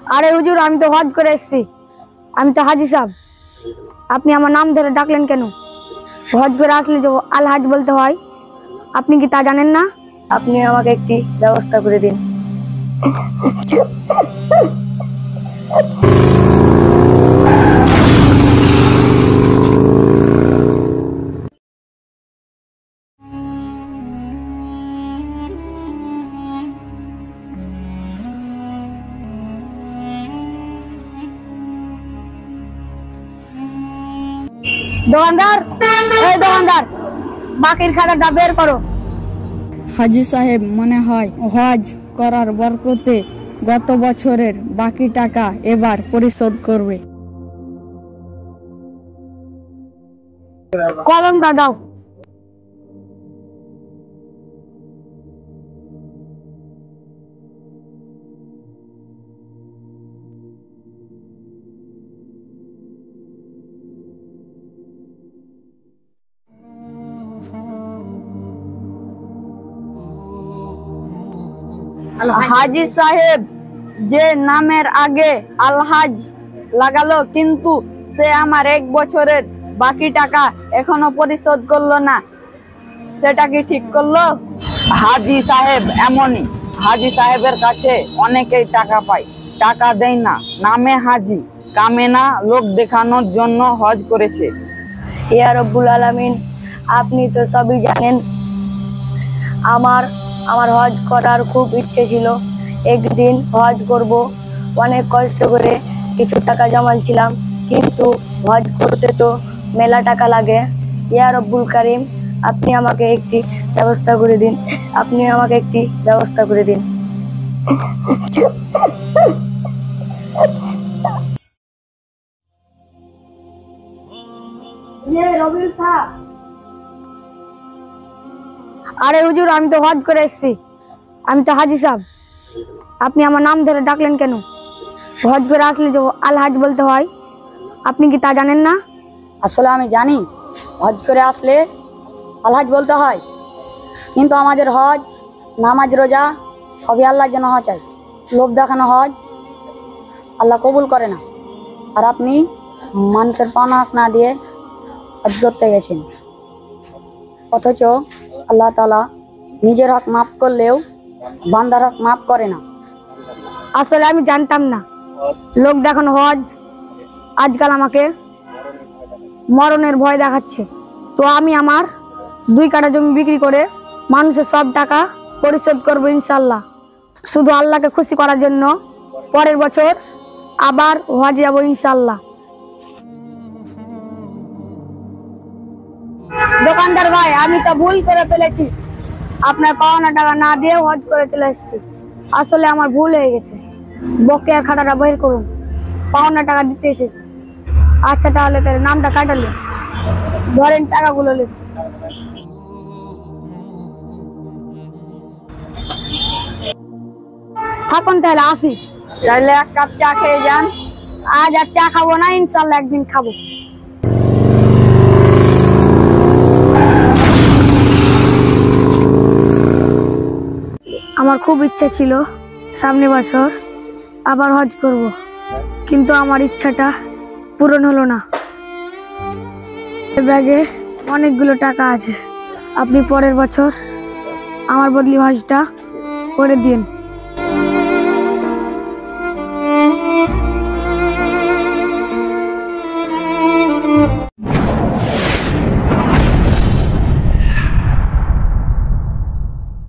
আরে হুজুর, আমি তো হজ করে এসেছি। আমি তো হাজি সাহেব। আপনি আমার নাম ধরে ডাকলেন কেন? হজ করে আসলে যে আল হাজ বলতে হয়, আপনি কি তা জানেন না? আপনি আমাকে একটি ব্যবস্থা করে দিন। দোকানদার, এই দোকানদার, বাকির খাতাটা বের করো। হাজি সাহেব, মনে হয় হজ করার বরকতে গত বছরের বাকি টাকা এবার পরিশোধ করবে। কলমটা দাও। হাজি সাহেব যে নামের আগে আলহাজ লাগালো, কিন্তু সে আমার 1 বছরের বাকি টাকা এখনো পরিশোধ করলো না, সেটা কি ঠিক করলো? হাজি সাহেব এমনই। হাজি সাহেবের কাছে অনেকেই টাকা পায়, টাকা দেয় না। নামে হাজি, কামে না, লোক দেখানোর জন্য হজ করেছে। ইয়া রব্বুল আলামিন, আপনি তো সবই জানেন। আমার হজ করার খুব ইচ্ছে ছিল। একদিন হজ করব, অনেক কষ্ট করে কিছু টাকা জমাইছিলাম, কিন্তু হজ করতে তো মেলা টাকা লাগে। ইয়া রব্বুল কারিম, আপনি আমাকে একটি ব্যবস্থা করে দিন। আপনি আমাকে একটি ব্যবস্থা করে দিন। আরে হুজুর, আমি তো হজ করে এসেছি। আমি তো হাজি সাহেব। আপনি আমার নাম ধরে ডাকলেন কেন? হজ করে আসলে যে আল হাজ বলতে হয়, আপনি কি তা জানেন না? আসলে আমি জানি হজ করে আসলে আলহাজ বলতে হয়, কিন্তু আমাদের হজ, নামাজ, রোজা সবই আল্লাহর জন্য হওয়া চাই। লোভ দেখানো হজ আল্লাহ কবুল করে না। আর আপনি মানুষের পাওনা হক না দিয়ে হজ করতে গেছেন, অথচ আল্লাহ তাআলা নিজের হক মাফ করলেও বান্দার হক মাফ করে না। আসলে আমি জানতাম না লোক দেখানো হজ আজকাল আমাকে মরণের ভয় দেখাচ্ছে। তো আমি আমার 2 কাঠা জমি বিক্রি করে মানুষের সব টাকা পরিশোধ করবো ইনশাল্লাহ। শুধু আল্লাহকে খুশি করার জন্য পরের বছর আবার হজে যাবো ইনশাল্লাহ। দোকানদার ভাই, আমি তো ভুল করে ফেলেছি। আপনার পাওনা টাকা না দিয়ে হজ করে চলে এসেছি। আসলে আমার ভুল হয়ে গেছে। বকেয়ার খাতাটা বের করুন, পাওনা টাকা দিতে এসেছি। আচ্ছা, তাহলে তার নামটা কাটালে ধরেন, টাকাগুলো নেন। থাকুন তাহলে, আসি। চাইলে 1 কাপ চা খেয়ে যান। আজ আর চা খাবো না, ইনশাল্লাহ একদিন খাবো। আমার খুব ইচ্ছা ছিল সামনে বছর আবার হজ করব, কিন্তু আমার ইচ্ছাটা পূরণ হলো না। ব্যাগে অনেকগুলো টাকা আছে। আপনি পরের বছর আমার বদলি হজটা করে দিন।